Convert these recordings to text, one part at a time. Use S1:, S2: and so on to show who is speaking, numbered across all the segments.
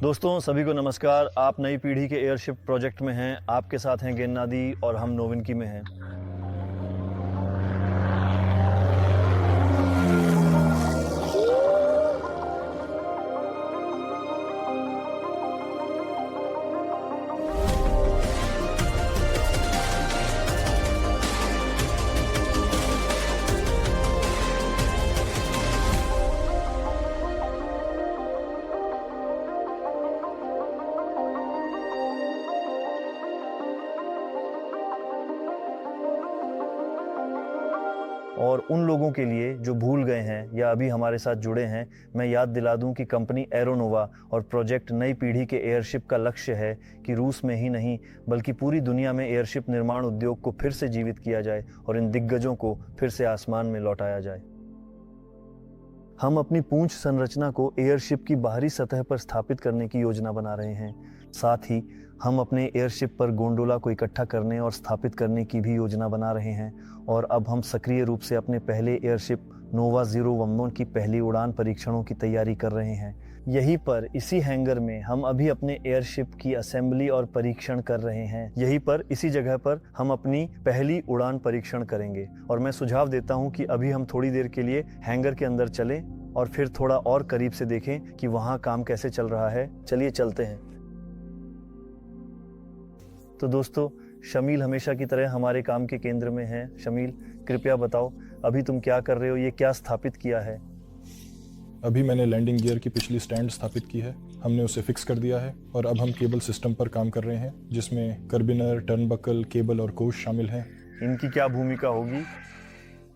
S1: दोस्तों सभी को नमस्कार। आप नई पीढ़ी के एयरशिप प्रोजेक्ट में हैं। आपके साथ हैं गेन्नादी और हम नोविनकी में हैं। और उन लोगों के लिए जो भूल गए हैं या अभी हमारे साथ जुड़े हैं, मैं याद दिला दूं कि कंपनी एरोनोवा और प्रोजेक्ट नई पीढ़ी के एयरशिप का लक्ष्य है कि रूस में ही नहीं बल्कि पूरी दुनिया में एयरशिप निर्माण उद्योग को फिर से जीवित किया जाए और इन दिग्गजों को फिर से आसमान में लौटाया जाए। हम अपनी पूंछ संरचना को एयरशिप की बाहरी सतह पर स्थापित करने की योजना बना रहे हैं। साथ ही हम अपने एयरशिप पर गोंडोला को इकट्ठा करने और स्थापित करने की भी योजना बना रहे हैं। और अब हम सक्रिय रूप से अपने पहले एयरशिप नोवा 011 की पहली उड़ान परीक्षणों की तैयारी कर रहे हैं। यहीं पर इसी हैंगर में हम अभी अपने एयरशिप की असेंबली और परीक्षण कर रहे हैं। यहीं पर इसी जगह पर हम अपनी पहली उड़ान परीक्षण करेंगे। और मैं सुझाव देता हूं कि अभी हम थोड़ी देर के लिए हैंगर के अंदर चलें और फिर थोड़ा और करीब से देखें कि वहां काम कैसे चल रहा है। चलिए चलते हैं। तो दोस्तों, शमील हमेशा की तरह हमारे काम के केंद्र में है। शमील, कृपया बताओ अभी तुम क्या कर रहे हो, ये क्या स्थापित किया है?
S2: अभी मैंने लैंडिंग गियर की पिछली स्टैंड स्थापित की है, हमने उसे फिक्स कर दिया है और अब हम केबल सिस्टम पर काम कर रहे हैं जिसमें कर्बिनर, टर्नबकल, केबल और कोश शामिल हैं।
S1: इनकी क्या भूमिका होगी?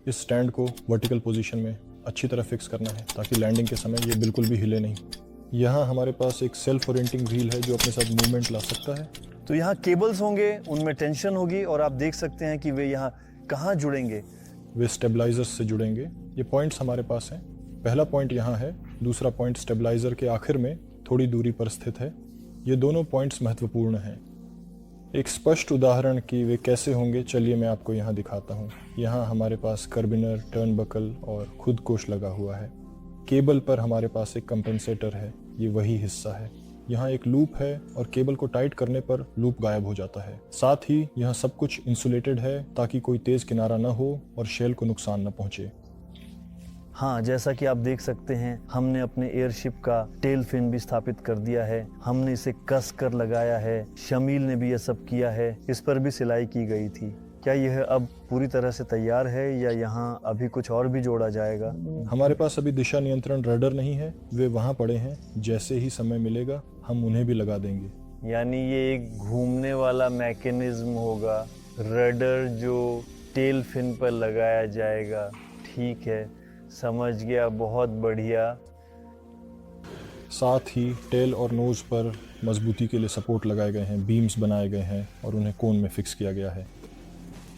S2: इस स्टैंड को वर्टिकल पोजीशन में अच्छी तरह फिक्स करना है ताकि लैंडिंग के समय ये बिल्कुल भी हिले नहीं। यहाँ हमारे पास एक सेल्फ ओरिएंटिंग व्हील है जो अपने साथ मूवमेंट ला सकता है।
S1: तो यहाँ केबल्स होंगे, उनमें टेंशन होगी और आप देख सकते हैं कि वे यहाँ कहाँ जुड़ेंगे।
S2: वे स्टेबलाइजर्स से जुड़ेंगे। ये पॉइंट्स हमारे पास हैं। पहला पॉइंट यहाँ है, दूसरा पॉइंट स्टेबलाइजर के आखिर में थोड़ी दूरी पर स्थित है। ये दोनों पॉइंट्स महत्वपूर्ण हैं। एक स्पष्ट उदाहरण कि वे कैसे होंगे चलिए मैं आपको यहाँ दिखाता हूँ। यहाँ हमारे पास कर्बिनर, टर्नबकल और खुद कोश लगा हुआ है। केबल पर हमारे पास एक कंपेंसेटर है, ये वही हिस्सा है। यहाँ एक लूप है और केबल को टाइट करने पर लूप गायब हो जाता है। साथ ही यहाँ सब कुछ इंसुलेटेड है ताकि कोई तेज किनारा न हो और शेल को नुकसान न पहुँचे।
S1: हाँ, जैसा कि आप देख सकते हैं हमने अपने एयरशिप का टेल फिन भी स्थापित कर दिया है। हमने इसे कस कर लगाया है। शमील ने भी यह सब किया है। इस पर भी सिलाई की गई थी। क्या यह अब पूरी तरह से तैयार है या यहाँ अभी कुछ और भी जोड़ा जाएगा?
S2: हमारे पास अभी दिशा नियंत्रण रडर नहीं है, वे वहाँ पड़े हैं। जैसे ही समय मिलेगा हम उन्हें भी लगा देंगे।
S1: यानी ये एक घूमने वाला मैकेनिज्म होगा, रडर जो टेल फिन पर लगाया जाएगा। ठीक है, समझ गया, बहुत बढ़िया।
S2: साथ ही टेल और नोज पर मजबूती के लिए सपोर्ट लगाए गए हैं, बीम्स बनाए गए हैं और उन्हें कोन में फिक्स किया गया है।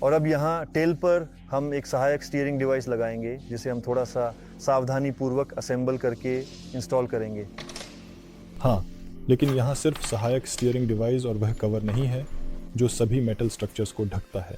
S1: और अब यहाँ टेल पर हम एक सहायक स्टीयरिंग डिवाइस लगाएंगे जिसे हम थोड़ा सा सावधानी पूर्वक असेंबल करके इंस्टॉल करेंगे।
S2: हाँ, लेकिन यहाँ सिर्फ सहायक स्टीयरिंग डिवाइस और वह कवर नहीं है जो सभी मेटल स्ट्रक्चर्स को ढकता है।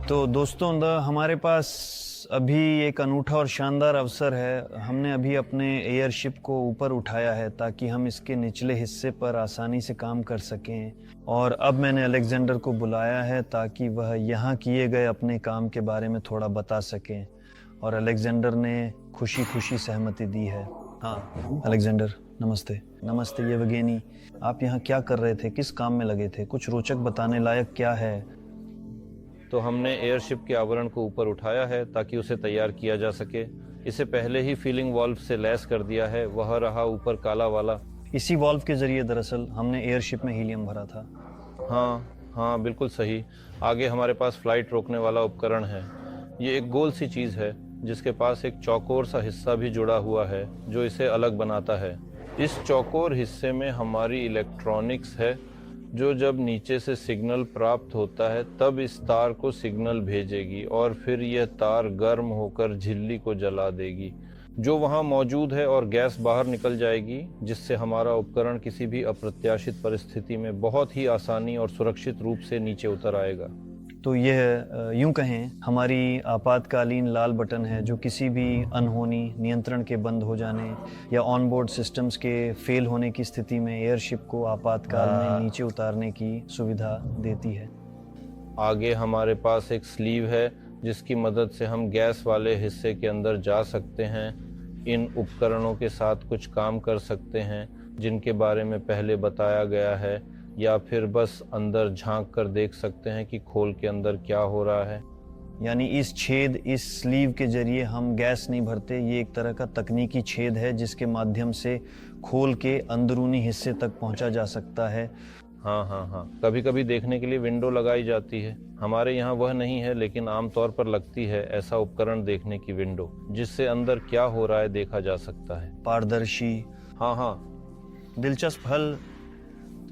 S1: तो दोस्तों, हमारे पास अभी एक अनूठा और शानदार अवसर है। हमने अभी अपने एयरशिप को ऊपर उठाया है ताकि हम इसके निचले हिस्से पर आसानी से काम कर सकें। और अब मैंने अलेक्जेंडर को बुलाया है ताकि वह यहाँ किए गए अपने काम के बारे में थोड़ा बता सकें। और अलेक्जेंडर ने खुशी खुशी सहमति दी है। हाँ अलेक्जेंडर, नमस्ते। नमस्ते येवगेनी, आप यहाँ क्या कर रहे थे, किस काम में लगे थे? कुछ रोचक बताने लायक क्या है?
S3: तो हमने एयरशिप के आवरण को ऊपर उठाया है ताकि उसे तैयार किया जा सके। इसे पहले ही फीलिंग वाल्व से लैस कर दिया है, वह रहा ऊपर काला वाला।
S1: इसी वाल्व के जरिए दरअसल हमने एयरशिप में हीलियम भरा था।
S3: हाँ, बिल्कुल सही। आगे हमारे पास फ्लाइट रोकने वाला उपकरण है। ये एक गोल सी चीज़ है जिसके पास एक चौकोर सा हिस्सा भी जुड़ा हुआ है जो इसे अलग बनाता है। इस चौकोर हिस्से में हमारी इलेक्ट्रॉनिक्स है जो जब नीचे से सिग्नल प्राप्त होता है तब इस तार को सिग्नल भेजेगी और फिर यह तार गर्म होकर झिल्ली को जला देगी जो वहां मौजूद है और गैस बाहर निकल जाएगी, जिससे हमारा उपकरण किसी भी अप्रत्याशित परिस्थिति में बहुत ही आसानी और सुरक्षित रूप से नीचे उतर आएगा।
S1: तो यह यूं कहें हमारी आपातकालीन लाल बटन है जो किसी भी अनहोनी, नियंत्रण के बंद हो जाने या ऑनबोर्ड सिस्टम्स के फेल होने की स्थिति में एयरशिप को आपातकाल में नीचे उतारने की सुविधा देती है।
S3: आगे हमारे पास एक स्लीव है जिसकी मदद से हम गैस वाले हिस्से के अंदर जा सकते हैं, इन उपकरणों के साथ कुछ काम कर सकते हैं जिनके बारे में पहले बताया गया है, या फिर बस अंदर झांक कर देख सकते हैं कि खोल के अंदर क्या हो रहा है।
S1: यानी इस छेद, इस स्लीव के जरिए हम गैस नहीं भरते, ये एक तरह का तकनीकी छेद है जिसके माध्यम से खोल के अंदरूनी हिस्से तक पहुंचा जा सकता है।
S3: हाँ, कभी कभी देखने के लिए विंडो लगाई जाती है। हमारे यहाँ वह नहीं है, लेकिन आमतौर पर लगती है ऐसा उपकरण देखने की विंडो, जिससे अंदर क्या हो रहा है देखा जा सकता है।
S1: पारदर्शी।
S3: हाँ,
S1: दिलचस्प हल।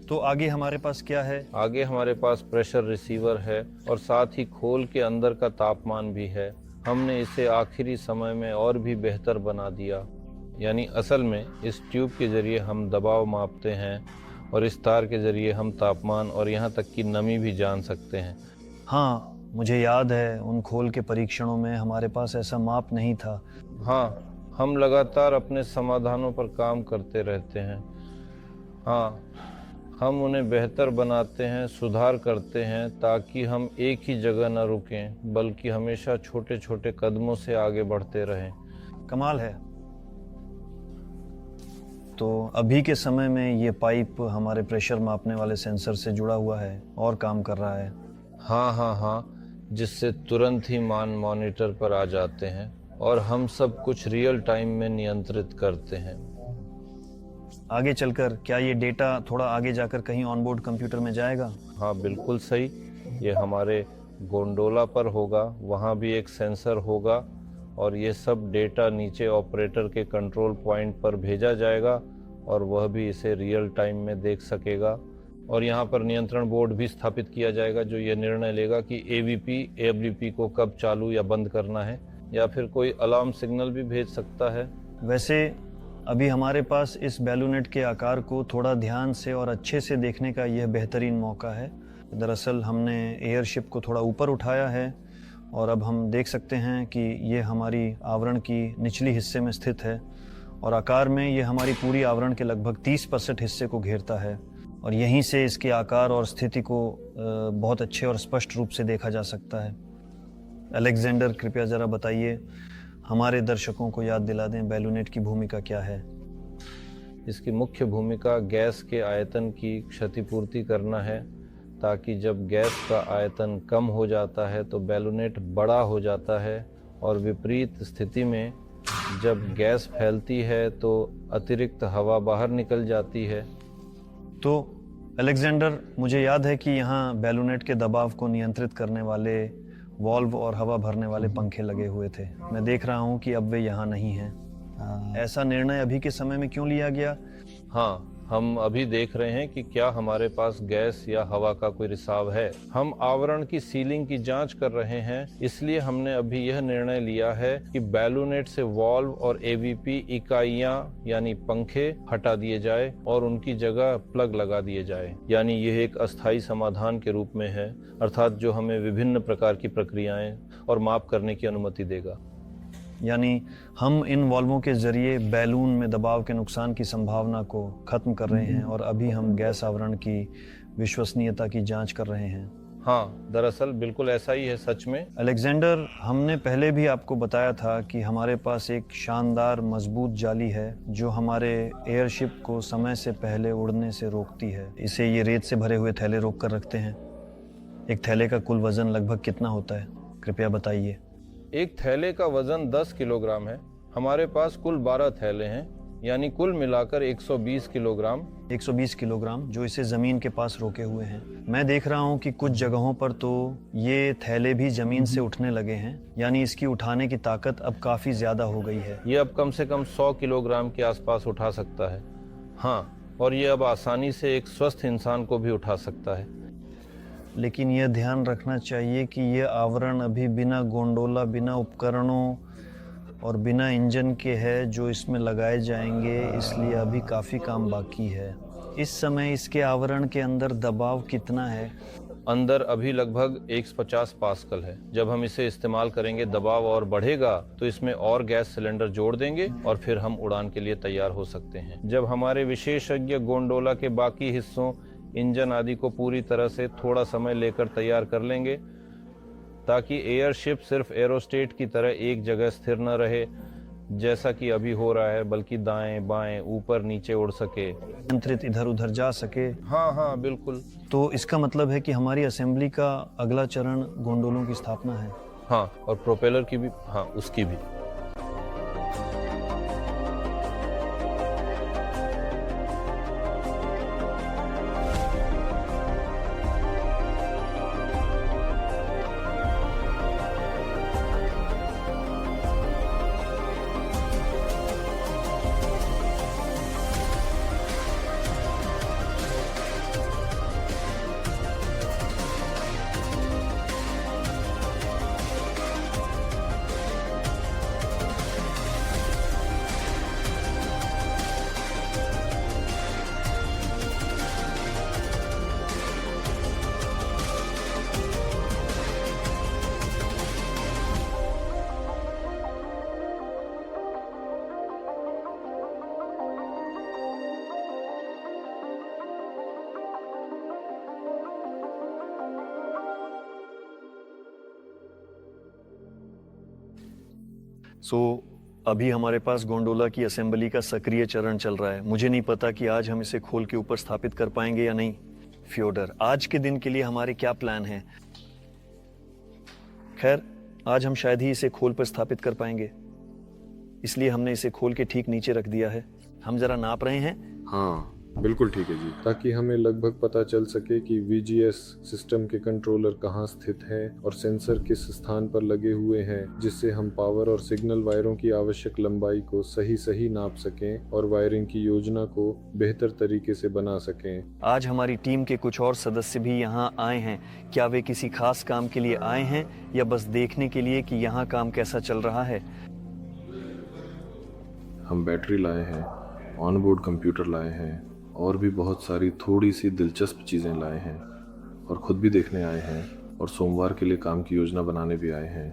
S1: तो आगे हमारे पास क्या है?
S3: आगे हमारे पास प्रेशर रिसीवर है और साथ ही खोल के अंदर का तापमान भी है। हमने इसे आखिरी समय में और भी बेहतर बना दिया। यानी असल में इस ट्यूब के जरिए हम दबाव मापते हैं और इस तार के जरिए हम तापमान और यहाँ तक कि नमी भी जान सकते हैं।
S1: हाँ, मुझे याद है उन खोल के परीक्षणों में हमारे पास ऐसा माप नहीं था।
S3: हाँ, हम लगातार अपने समाधानों पर काम करते रहते हैं। हाँ, हम उन्हें बेहतर बनाते हैं, सुधार करते हैं, ताकि हम एक ही जगह न रुकें, बल्कि हमेशा छोटे छोटे कदमों से आगे बढ़ते रहें।
S1: कमाल है। तो अभी के समय में ये पाइप हमारे प्रेशर मापने वाले सेंसर से जुड़ा हुआ है और काम कर रहा है।
S3: हाँ, जिससे तुरंत ही मान मॉनिटर पर आ जाते हैं और हम सब कुछ रियल टाइम में नियंत्रित करते हैं।
S1: आगे चलकर क्या ये डेटा थोड़ा आगे जाकर कहीं ऑनबोर्ड कंप्यूटर में जाएगा?
S3: हाँ, बिल्कुल सही। ये हमारे गोंडोला पर होगा, वहाँ भी एक सेंसर होगा और ये सब डेटा नीचे ऑपरेटर के कंट्रोल पॉइंट पर भेजा जाएगा और वह भी इसे रियल टाइम में देख सकेगा। और यहाँ पर नियंत्रण बोर्ड भी स्थापित किया जाएगा जो ये निर्णय लेगा कि AVP AWP को कब चालू या बंद करना है, या फिर कोई अलार्म सिग्नल भी भेज सकता है।
S1: वैसे अभी हमारे पास इस बैलूनेट के आकार को थोड़ा ध्यान से और अच्छे से देखने का यह बेहतरीन मौका है। दरअसल हमने एयरशिप को थोड़ा ऊपर उठाया है और अब हम देख सकते हैं कि ये हमारी आवरण की निचली हिस्से में स्थित है और आकार में ये हमारी पूरी आवरण के लगभग 30% हिस्से को घेरता है और यहीं से इसके आकार और स्थिति को बहुत अच्छे और स्पष्ट रूप से देखा जा सकता है। अलेक्जेंडर, कृपया ज़रा बताइए, हमारे दर्शकों को याद दिला दें बैलूनेट की भूमिका क्या है।
S3: इसकी मुख्य भूमिका गैस के आयतन की क्षतिपूर्ति करना है, ताकि जब गैस का आयतन कम हो जाता है तो बैलूनेट बड़ा हो जाता है और विपरीत स्थिति में जब गैस फैलती है तो अतिरिक्त हवा बाहर निकल जाती है।
S1: तो अलेक्जेंडर, मुझे याद है कि यहाँ बैलूनेट के दबाव को नियंत्रित करने वाले वॉल्व और हवा भरने वाले पंखे लगे हुए थे। मैं देख रहा हूँ कि अब वे यहाँ नहीं हैं। ऐसा निर्णय अभी के समय में क्यों लिया गया?
S3: हाँ, हम अभी देख रहे हैं कि क्या हमारे पास गैस या हवा का कोई रिसाव है। हम आवरण की सीलिंग की जांच कर रहे हैं, इसलिए हमने अभी यह निर्णय लिया है कि बैलूनेट से वॉल्व और AVP इकाइयां यानी पंखे हटा दिए जाए और उनकी जगह प्लग लगा दिए जाए। यानी यह एक अस्थायी समाधान के रूप में है, अर्थात जो हमें विभिन्न प्रकार की प्रक्रियाएं और माप करने की अनुमति देगा।
S1: यानी हम इन वॉल्वों के जरिए बैलून में दबाव के नुकसान की संभावना को खत्म कर रहे हैं और अभी हम गैस आवरण की विश्वसनीयता की जांच कर रहे हैं।
S3: हाँ, दरअसल बिल्कुल ऐसा ही है सच में।
S1: अलेक्जेंडर, हमने पहले भी आपको बताया था कि हमारे पास एक शानदार मजबूत जाली है जो हमारे एयरशिप को समय से पहले उड़ने से रोकती है। इसे ये रेत से भरे हुए थैले रोक कर रखते हैं। एक थैले का कुल वजन लगभग कितना होता है, कृपया बताइए।
S3: एक थैले का वजन 10 किलोग्राम है। हमारे पास कुल 12 थैले हैं, यानी कुल मिलाकर 120 किलोग्राम।
S1: 120 किलोग्राम जो इसे जमीन के पास रोके हुए हैं। मैं देख रहा हूँ कि कुछ जगहों पर तो ये थैले भी जमीन से उठने लगे हैं, यानी इसकी उठाने की ताकत अब काफी ज्यादा हो गई है।
S3: ये अब कम से कम 100 किलोग्राम के आसपास उठा सकता है। हाँ, और ये अब आसानी से एक स्वस्थ इंसान को भी उठा सकता है।
S1: लेकिन यह ध्यान रखना चाहिए कि यह आवरण अभी बिना गोंडोला, बिना उपकरणों और बिना इंजन के है जो इसमें लगाए जाएंगे, इसलिए अभी काफ़ी काम बाकी है। इस समय इसके आवरण के अंदर दबाव कितना है?
S3: अंदर अभी लगभग 150 पास्कल है। जब हम इसे इस्तेमाल करेंगे, दबाव और बढ़ेगा तो इसमें और गैस सिलेंडर जोड़ देंगे और फिर हम उड़ान के लिए तैयार हो सकते हैं। जब हमारे विशेषज्ञ गोंडोला के बाकी हिस्सों, इंजन आदि को पूरी तरह से थोड़ा समय लेकर तैयार कर लेंगे, ताकि एयरशिप सिर्फ एरोस्टेट की तरह एक जगह स्थिर न रहे जैसा कि अभी हो रहा है, बल्कि दाएं बाएं ऊपर नीचे उड़ सके,
S1: नियंत्रित इधर उधर जा सके।
S3: हाँ बिल्कुल।
S1: तो इसका मतलब है कि हमारी असेंबली का अगला चरण गोंडोलों की स्थापना है।
S3: हाँ, और प्रोपेलर की भी, हाँ उसकी भी।
S1: अभी हमारे पास गोंडोला की असेंबली का सक्रिय चरण चल रहा है। मुझे नहीं पता कि आज हम इसे खोल के ऊपर स्थापित कर पाएंगे या नहीं। फ्योडर, आज के दिन के लिए हमारे क्या प्लान है? खैर, आज हम शायद ही इसे खोल पर स्थापित कर पाएंगे, इसलिए हमने इसे खोल के ठीक नीचे रख दिया है। हम जरा नाप रहे हैं।
S4: हाँ बिल्कुल ठीक है जी, ताकि हमें लगभग पता चल सके कि VGS सिस्टम के कंट्रोलर कहाँ स्थित है और सेंसर किस स्थान पर लगे हुए हैं, जिससे हम पावर और सिग्नल वायरों की आवश्यक लंबाई को सही नाप सकें और वायरिंग की योजना को बेहतर तरीके से बना सकें।
S1: आज हमारी टीम के कुछ और सदस्य भी यहाँ आए हैं। क्या वे किसी खास काम के लिए आए हैं या बस देखने के लिए कि यहाँ काम कैसा चल रहा है?
S4: हम बैटरी लाए हैं, ऑनबोर्ड कंप्यूटर लाए हैं और भी बहुत सारी थोड़ी सी दिलचस्प चीज़ें लाए हैं, और खुद भी देखने आए हैं और सोमवार के लिए काम की योजना बनाने भी आए हैं।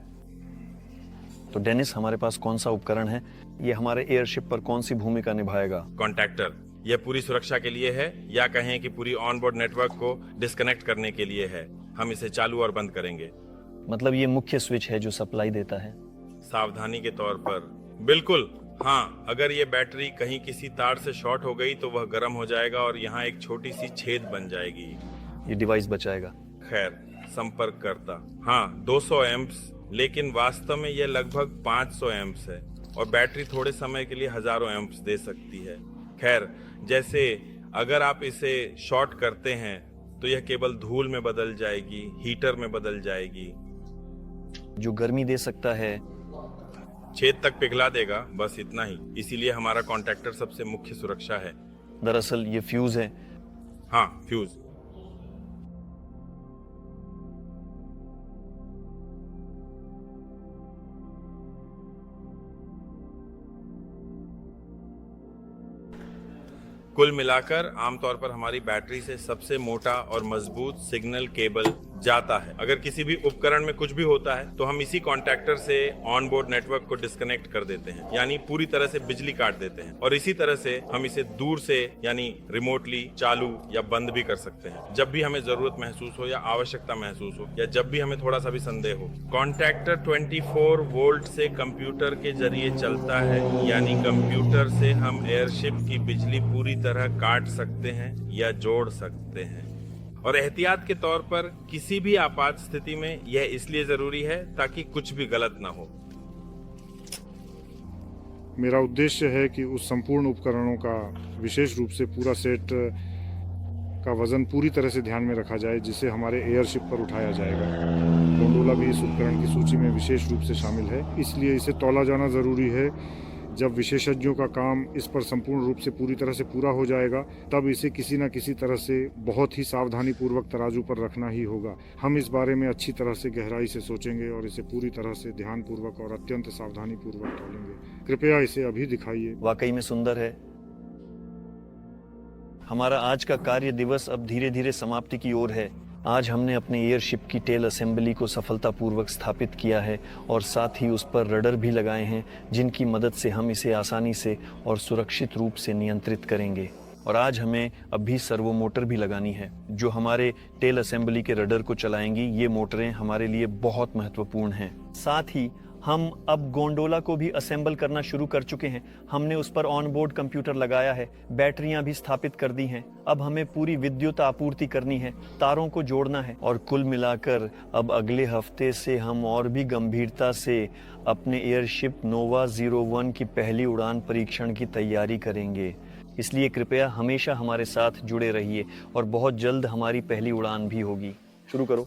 S1: तो डेनिस, हमारे पास कौन सा उपकरण है? ये हमारे एयरशिप पर कौन सी भूमिका निभाएगा?
S5: कॉन्टैक्टर, यह पूरी सुरक्षा के लिए है, या कहें कि पूरी ऑनबोर्ड नेटवर्क को डिस्कनेक्ट करने के लिए है। हम इसे चालू और बंद करेंगे।
S1: मतलब ये मुख्य स्विच है जो सप्लाई देता है?
S5: सावधानी के तौर पर बिल्कुल। हाँ, अगर ये बैटरी कहीं किसी तार से शॉर्ट हो गई तो वह गर्म हो जाएगा और यहाँ एक छोटी सी छेद बन जाएगी।
S1: ये डिवाइस बचाएगा।
S5: खैर, संपर्क करता, हाँ 200 एम्प्स, लेकिन वास्तव में यह लगभग 500 एम्प्स है और बैटरी थोड़े समय के लिए हजारों एम्प्स दे सकती है। खैर, जैसे अगर आप इसे शॉर्ट करते हैं तो यह केवल धूल में बदल जाएगी, हीटर में बदल जाएगी,
S1: जो गर्मी दे सकता है,
S5: छेद तक पिघला देगा, बस इतना ही। इसीलिए हमारा कॉन्टैक्टर सबसे मुख्य सुरक्षा है।
S1: दरअसल ये फ्यूज है।
S5: हाँ, फ्यूज। कुल मिलाकर आमतौर पर हमारी बैटरी से सबसे मोटा और मजबूत सिग्नल केबल जाता है। अगर किसी भी उपकरण में कुछ भी होता है तो हम इसी कॉन्टैक्टर से ऑनबोर्ड नेटवर्क को डिस्कनेक्ट कर देते हैं, यानी पूरी तरह से बिजली काट देते हैं, और इसी तरह से हम इसे दूर से यानी रिमोटली चालू या बंद भी कर सकते हैं, जब भी हमें जरूरत महसूस हो या आवश्यकता महसूस हो, या जब भी हमें थोड़ा सा भी संदेह हो। कॉन्टैक्टर 24 वोल्ट से कंप्यूटर के जरिए चलता है, यानी कंप्यूटर से हम एयरशिप की बिजली पूरी तरह काट सकते हैं या जोड़ सकते हैं। और एहतियात के तौर पर किसी भी आपात स्थिति में यह इसलिए जरूरी है ताकि कुछ भी गलत ना हो।
S6: मेरा उद्देश्य है कि उस संपूर्ण उपकरणों का विशेष रूप से पूरा सेट का वजन पूरी तरह से ध्यान में रखा जाए, जिसे हमारे एयरशिप पर उठाया जाएगा। गोंडोला भी इस उपकरण की सूची में विशेष रूप से शामिल है, इसलिए इसे तौला जाना जरूरी है, जब विशेषज्ञों का काम इस पर संपूर्ण रूप से पूरी तरह से पूरा हो जाएगा, तब इसे किसी न किसी तरह से बहुत ही सावधानी पूर्वक तराजू पर रखना ही होगा। हम इस बारे में अच्छी तरह से गहराई से सोचेंगे और इसे पूरी तरह से ध्यानपूर्वक और अत्यंत सावधानी पूर्वक तौलेंगे। कृपया इसे अभी दिखाइए।
S1: वाकई में सुंदर है। हमारा आज का कार्य दिवस अब धीरे धीरे समाप्ति की ओर है। आज हमने अपने एयरशिप की टेल असेंबली को सफलतापूर्वक स्थापित किया है और साथ ही उस पर रडर भी लगाए हैं, जिनकी मदद से हम इसे आसानी से और सुरक्षित रूप से नियंत्रित करेंगे। और आज हमें अब भी सर्वो मोटर भी लगानी है, जो हमारे टेल असेंबली के रडर को चलाएंगी। ये मोटरें हमारे लिए बहुत महत्वपूर्ण हैं। साथ ही हम अब गोंडोला को भी असेंबल करना शुरू कर चुके हैं। हमने उस पर ऑन बोर्ड कंप्यूटर लगाया है, बैटरियां भी स्थापित कर दी हैं। अब हमें पूरी विद्युत आपूर्ति करनी है, तारों को जोड़ना है और कुल मिलाकर अब अगले हफ्ते से हम और भी गंभीरता से अपने एयरशिप नोवा 01 की पहली उड़ान परीक्षण की तैयारी करेंगे। इसलिए कृपया हमेशा हमारे साथ जुड़े रहिए और बहुत जल्द हमारी पहली उड़ान भी होगी। शुरू करो।